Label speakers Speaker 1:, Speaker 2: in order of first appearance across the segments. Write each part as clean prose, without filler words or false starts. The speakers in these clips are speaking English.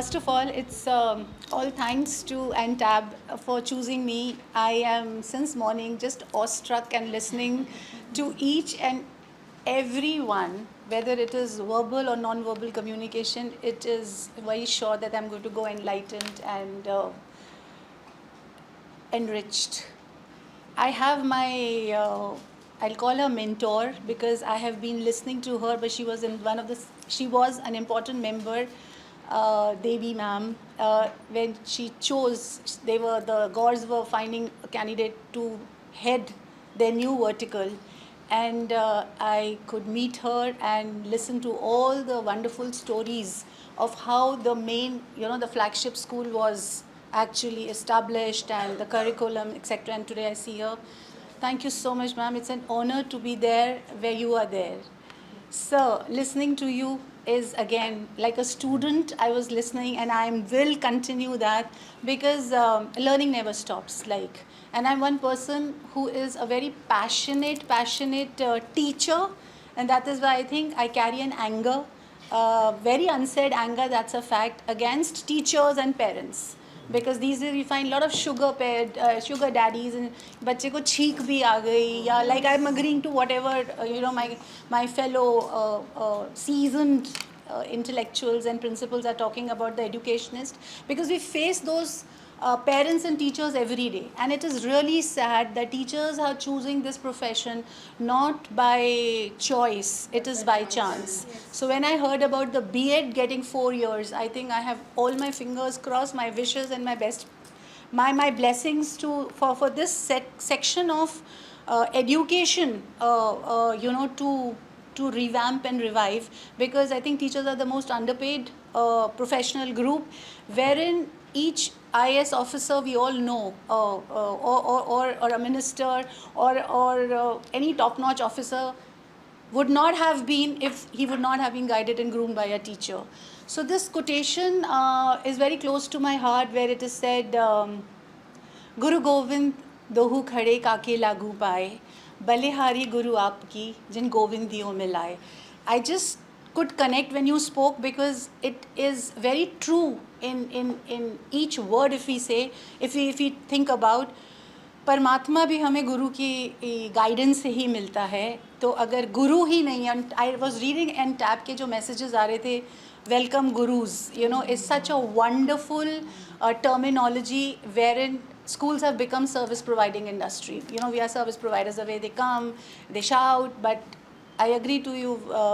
Speaker 1: first of all, it's all thanks to NTAB for choosing me. I am since morning just awestruck and listening to each and everyone, whether it is verbal or non-verbal communication. It is very sure that I'm going to go enlightened and enriched. I have my, I'll call her mentor because I have been listening to her, but she was an important member, Devi ma'am, when she chose, the Gores were finding a candidate to head their new vertical. And I could meet her and listen to all the wonderful stories of how the main, the flagship school was actually established and the curriculum, etc. And today I see her. Thank you so much, ma'am. It's an honor to be there where you are there. So, listening to you is again like a student. I was listening, and I will continue that because learning never stops. And I'm one person who is a very passionate teacher, and that is why I think I carry an anger, very unsaid anger. That's a fact against teachers and parents. Because these days we find a lot of sugar daddies and बच्चे को छींक भी आ गई या like I'm agreeing to whatever my fellow seasoned intellectuals and principals are talking about the educationist, because we face those parents and teachers every day, and it is really sad that teachers are choosing this profession not by choice, it is by chance. So when I heard about the B.Ed getting 4 years, I think I have all my fingers crossed, my wishes and my blessings for this section of education, to revamp and revive, because I think teachers are the most underpaid professional group, wherein each IAS officer we all know, or a minister, or any top-notch officer would not have been if he would not have been guided and groomed by a teacher. So this quotation is very close to my heart, where it is said, Guru Govind dohu khade kaake lagu paaye, balehari Guru aapki jin Govind diyo milaye. I just could connect when you spoke, because it is very true in each word. If we think about, परमात्मा भी हमें गुरु की guidance से ही मिलता है. तो अगर गुरु ही नहीं, I was reading and tab के जो मैसेजेस आ रहे थे, welcome gurus, is such a wonderful terminology wherein schools have become service providing industry. We are service providers, the way they come, they shout, but I agree to you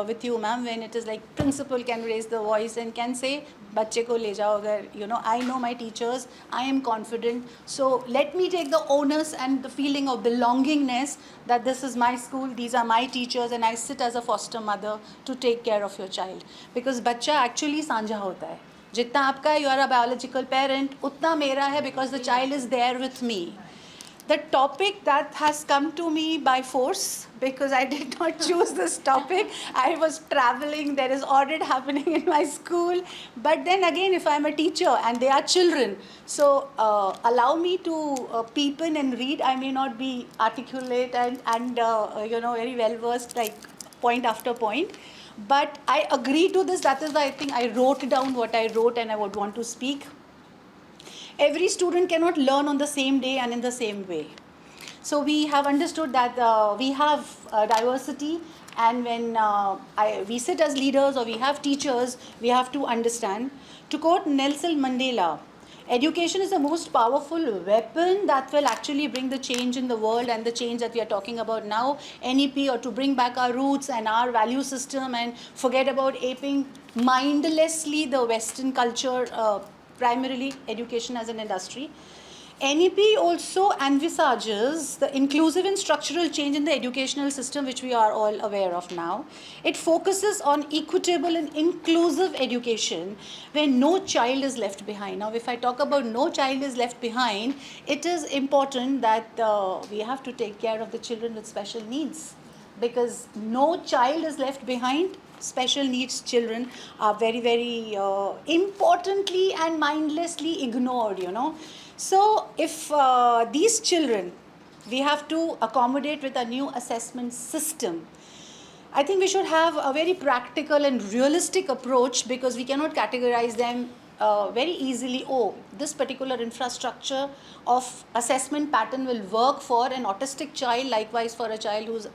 Speaker 1: with you, ma'am, when it is like principal can raise the voice and can say, बच्चे को ले जाओ अगर, I know my teachers, I am confident, so let me take the onus and the feeling of belongingness that this is my school, these are my teachers, and I sit as a foster mother to take care of your child. Because बच्चा actually साझा होता है, जितना आपका you are a biological parent, उतना मेरा है, because the child is there with me. The topic that has come to me by force, because I did not choose this topic. I was traveling, there is audit happening in my school. But then again, if I'm a teacher and they are children, so allow me to peep in and read. I may not be articulate and very well versed, like point after point. But I agree to this. That is why I think I wrote down what I wrote and I would want to speak. Every student cannot learn on the same day and in the same way. So we have understood that we have diversity, and when we sit as leaders or we have teachers, we have to understand. To quote Nelson Mandela, education is the most powerful weapon that will actually bring the change in the world, and the change that we are talking about now, NEP, or to bring back our roots and our value system and forget about aping mindlessly the Western culture, primarily education as an industry. NEP also envisages the inclusive and structural change in the educational system, which we are all aware of now. It focuses on equitable and inclusive education where no child is left behind. Now, if I talk about no child is left behind, it is important that we have to take care of the children with special needs, because no child is left behind. Special needs children are very, very importantly and mindlessly ignored, So if these children, we have to accommodate with a new assessment system, I think we should have a very practical and realistic approach, because we cannot categorize them very easily, oh, this particular infrastructure of assessment pattern will work for an autistic child, likewise for a child who's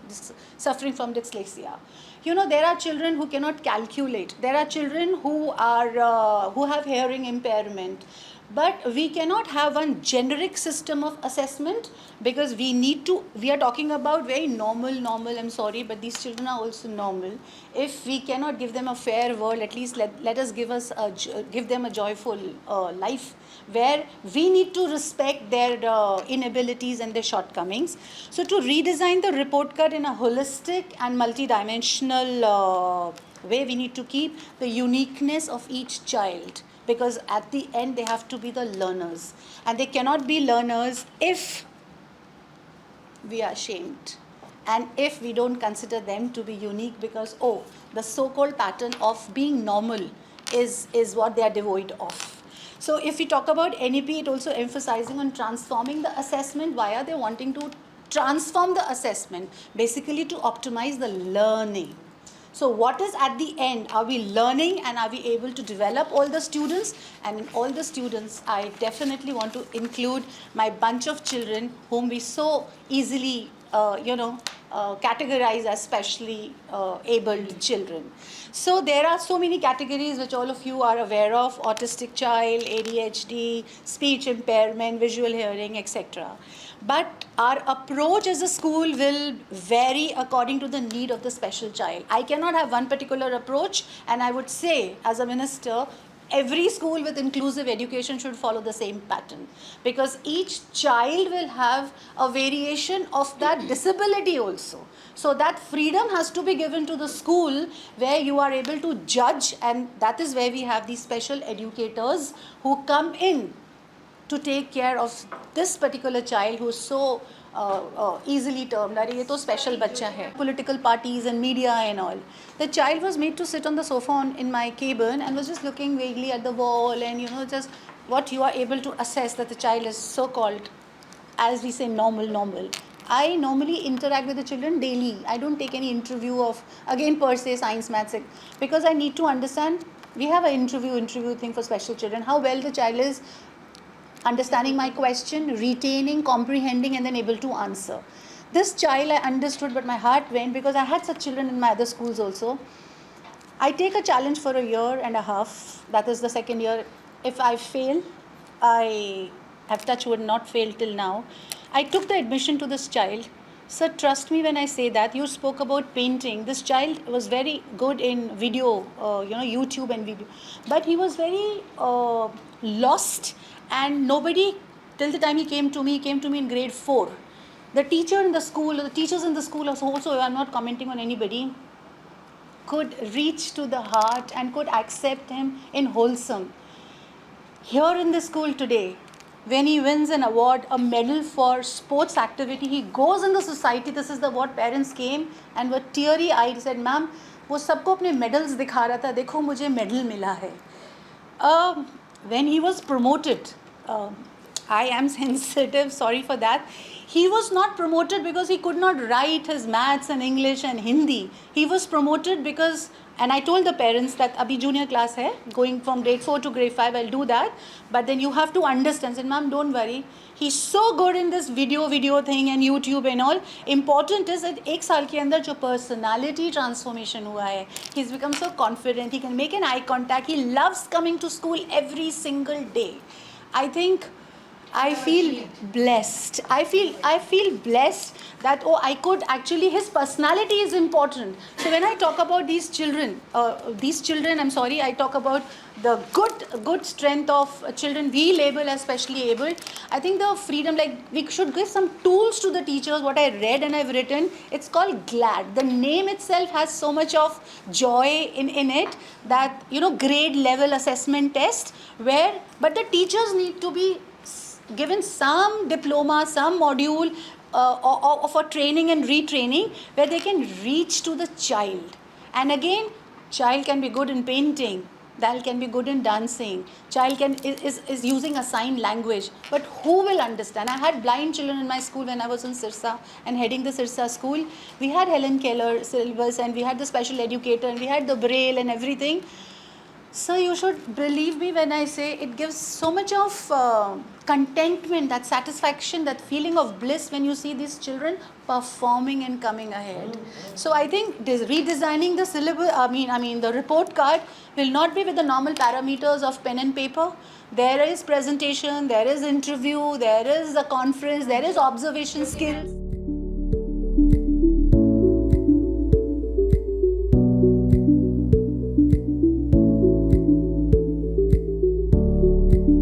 Speaker 1: suffering from dyslexia. There are children who cannot calculate. There are children who have hearing impairment. But we cannot have one generic system of assessment, because we are talking about very normal, I'm sorry, but these children are also normal. If we cannot give them a fair world, at least let us give them a joyful life, where we need to respect their inabilities and their shortcomings. So to redesign the report card in a holistic and multidimensional way, we need to keep the uniqueness of each child, because at the end they have to be the learners, and they cannot be learners if we are ashamed and if we don't consider them to be unique, because the so-called pattern of being normal is what they are devoid of. So if we talk about NEP, it also emphasizing on transforming the assessment. Why are they wanting to transform the assessment? Basically to optimize the learning. So what is at the end? Are we learning, and are we able to develop all the students? And in all the students, I definitely want to include my bunch of children whom we so easily, categorize as specially abled children. So there are so many categories which all of you are aware of: autistic child, ADHD, speech impairment, visual hearing, etc. But our approach as a school will vary according to the need of the special child. I cannot have one particular approach, and I would say, as a minister, every school with inclusive education should follow the same pattern, because each child will have a variation of that disability also. So that freedom has to be given to the school, where you are able to judge, and that is where we have these special educators who come in to take care of this particular child who is so easily termed, "Arey, ye to special bachcha hai." Political parties and media and all. The child was made to sit on the sofa in my cabin and was just looking vaguely at the wall, and just what you are able to assess that the child is so-called, as we say, normal. I normally interact with the children daily. I don't take any interview of, again, per se, science, maths, because I need to understand. We have an interview thing for special children, how well the child is understanding my question, retaining, comprehending, and then able to answer. This child I understood, but my heart went, because I had such children in my other schools also. I take a challenge for a year and a half. That is the second year. If I fail, I have touch wood not failed till now. I took the admission to this child. Sir, trust me when I say that. You spoke about painting. This child was very good in video, YouTube and video. But he was very lost, and nobody, till the time he came to me in grade 4. The teachers in the school also, I'm not commenting on anybody, could reach to the heart and could accept him in wholesome. Here in the school today, when he wins an award, a medal for sports activity, he goes in the society. This is what parents came and were teary eyed, said, "Ma'am, वो सबको अपने medals दिखा रहा था, देखो मुझे medal मिला है." When he was promoted, I am sensitive, sorry for that. He was not promoted because he could not write his maths and English and Hindi. He was promoted because, and I told the parents that abhi junior class hai, going from grade 4 to grade 5, I'll do that. But then you have to understand. Said, "Ma'am, don't worry. He's so good in this video thing and YouTube and all. Important is that एक साल के अंदर जो personality transformation हुआ है, he's become so confident. He can make an eye contact. He loves coming to school every single day." I think I feel blessed. I feel blessed that I could actually, his personality is important. So when I talk about these children, I talk about the good strength of children we label as specially abled. I think the freedom, like we should give some tools to the teachers. What I read and I've written, it's called GLAD. The name itself has so much of joy in it, that grade level assessment test, but the teachers need to be given some diploma, some module of a training and retraining, where they can reach to the child. And again, child can be good in painting, child can be good in dancing, child is using a sign language, but who will understand? I had blind children in my school when I was in Sirsa and heading the Sirsa school. We had Helen Keller syllabus, and we had the special educator, and we had the braille and everything. So you should believe me when I say it gives so much of contentment, that satisfaction, that feeling of bliss when you see these children performing and coming ahead. So I think redesigning the syllabus, I mean the report card will not be with the normal parameters of pen and paper. There is presentation, there is interview, there is a conference, there is observation skills.